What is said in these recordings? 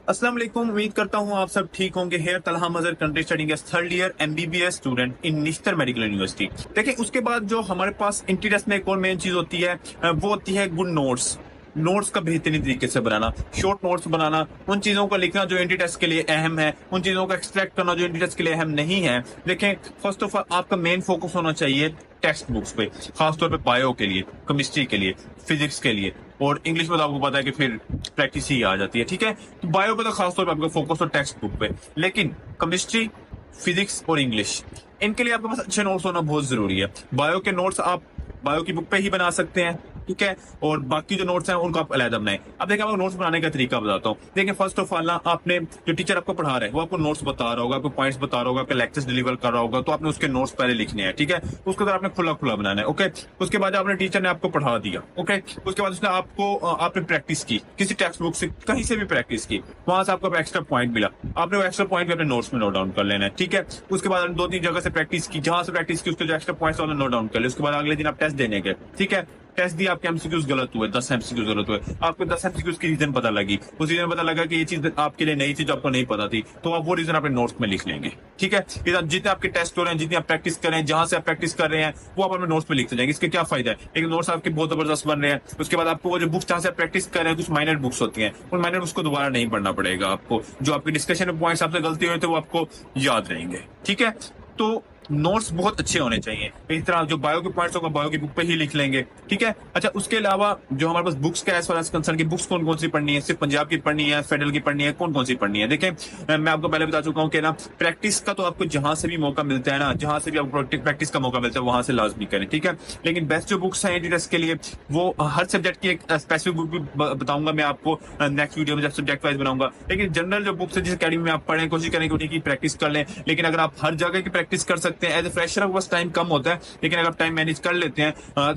अस्सलाम वालेकुम। उम्मीद करता हूँ आप सब ठीक होंगे। Here Talha Mazhar currently studying as third year MBBS student in Nishtar Medical University. देखिए, उसके बाद जो हमारे पास इंटीरेस्ट में एक और मेन चीज होती है वो होती है गुड नोट्स। नोट्स का बेहतरीन तरीके से बनाना, शॉर्ट नोट्स बनाना, उन चीजों को लिखना जो इंटी टेस्ट के लिए अहम है, उन चीजों को एक्सट्रैक्ट करना जो इंटी टेस्ट के लिए अहम नहीं है। देखें, फर्स्ट ऑफ ऑल आपका मेन फोकस होना चाहिए टेक्स्ट बुक्स पे, खासतौर पे बायो के लिए, केमिस्ट्री के लिए, फिजिक्स के लिए, और इंग्लिश में तो आपको पता है कि फिर प्रैक्टिस ही आ जाती है। ठीक है, तो बायो पे तो खासतौर पे आपका फोकस हो टेक्स्ट बुक पे, लेकिन केमिस्ट्री, फिजिक्स और इंग्लिश, इनके लिए आपके पास अच्छे नोट्स होना बहुत जरूरी है। बायो के नोट्स आप बायो की बुक पे ही बना सकते हैं, ठीक है, और बाकी जो नोट्स हैं उनको आप अलहदा बनाएं। अब देखिए, आपको नोट्स बनाने का तरीका बताता हूँ। देखिए, फर्स्ट ऑफ ऑल ना, आपने जो टीचर आपको पढ़ा रहा है वो आपको नोट्स बता रहा होगा, आपको पॉइंट्स बता रहा होगा, आपके लेक्चर्स डिलीवर कर रहा होगा, तो आपने उसके नोट्स पहले लिखने हैं। ठीक है, उसके बाद आपने खुला खुला बनाना है। ओके, उसके बाद आपने टीचर ने आपको पढ़ा दिया। ओके, उसके बाद उसने आपने प्रैक्टिस की, किसी टेक्स्ट बुक से कहीं से भी प्रैक्टिस की, वहां से आपको एक्स्ट्रा पॉइंट मिला, आपने वो एक्स्ट्रा पॉइंट भी अपने नोट्स में नोट डाउन कर लेना है। ठीक है, उसके बाद दो तीन जगह से प्रैक्टिस की, जहां से प्रैक्टिस की उसके जो एक्स्ट्रा पॉइंट्स नोट डाउन कर ले। उसके बाद अगले दिन आप टेस्ट देने गए। ठीक है, टेस्ट दिया, आपके एमसीक्यूज गलत हुए, 10 एमसीक्यूज गलत हुए, आपको 10 एमसीक्यूज की रीजन पता लगी, उस रीजन पता लगा कि ये चीज आपके लिए नई थी जो आपको नहीं पता थी, तो आप वो रीजन अपने नोट्स में लिख लेंगे। ठीक है, जितने आपके टेस्ट हो रहे हैं, जितनी आप प्रैक्टिस कर रहे हैं, जहां से आप प्रैक्टिस कर रहे हैं, वो आप अपने नोट्स में लिखते जाएंगे। इसके क्या फायदा है? एक नोट्स आपके बहुत जबरदस्त बन रहे हैं, उसके बाद आपको वो जो बुक्स जहां से प्रैक्टिस कर रहे हैं, कुछ माइनर बुक्स होती हैं, उन माइनर बुक्स को दोबारा नहीं पढ़ना पड़ेगा आपको। जो आपके डिस्कशन में पॉइंट्स आपसे गलती हुई थे वो आपको याद रहेंगे। ठीक है, तो नोट्स बहुत अच्छे होने चाहिए। इस तरह जो बायो के पॉइंट्स होगा बायो की बुक पे ही लिख लेंगे। ठीक है, अच्छा, उसके अलावा जो हमारे पास बुक्स का एज फार एज कंसर्न की बुक्स कौन कौन सी पढ़नी है, सिर्फ पंजाब की पढ़नी है, फेडरल की पढ़नी है, कौन कौन सी पढ़नी है? देखें, मैं आपको पहले बता चुका हूँ कि ना, प्रैक्टिस का तो आपको जहां से भी मौका मिलता है ना, जहां से भी आपको प्रैक्टिस का मौका मिलता है वहां से लाजमी करें। ठीक है, लेकिन बेस्ट जो बुक्स हैं एंटी टेस्ट के लिए, वो हर सब्जेक्ट की एक स्पेसिफिक बुक भी बताऊंगा मैं आपको नेक्स्ट वीडियो में जब सब्जेक्ट वाइज बनाऊंगा। लेकिन जनरल जो बुक्स है जिस अकेडमी में आप पढ़ें, कोशिश करें कि उन्हीं की प्रैक्टिस कर लें। लेकिन अगर आप हर जगह की प्रैक्टिस कर सकते हैं, एज ए फ्रेशर बस टाइम कम होता है, लेकिन अगर टाइम मैनेज कर लेते हैं,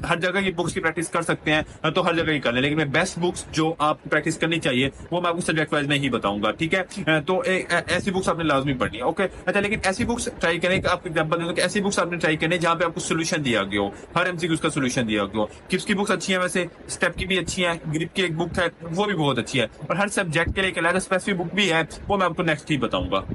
हर जगह की बुक्स की प्रैक्टिस कर सकते हैं, तो हर जगह की कर लें। लेकिन मैं बेस्ट बुक्स जो आपको प्रैक्टिस करनी चाहिए वो मैं आपको सब्जेक्ट वाइज में ही बताऊंगा। ठीक है, तो ऐसी बुक्स आपने लाजमी पढ़नी है। ओके, अच्छा, लेकिन ऐसी बुक्स ट्राई करें, आपको एग्जाम्पल दूं कि ऐसी बुक्स आपने ट्राई करनी है जहां पे आपको सोल्यूशन दिया गया हो, हर एमसीक्यूज का सोल्यूशन दिया गया हो। किस की बुक्स अच्छी है? वैसे स्टेप की भी अच्छी है, ग्रिप की एक बुक है वो भी बहुत अच्छी है, और हर सब्जेक्ट के लिए एक अलग स्पेसिफिक बुक भी है, वो मैं आपको नेक्स्ट ही बताऊंगा।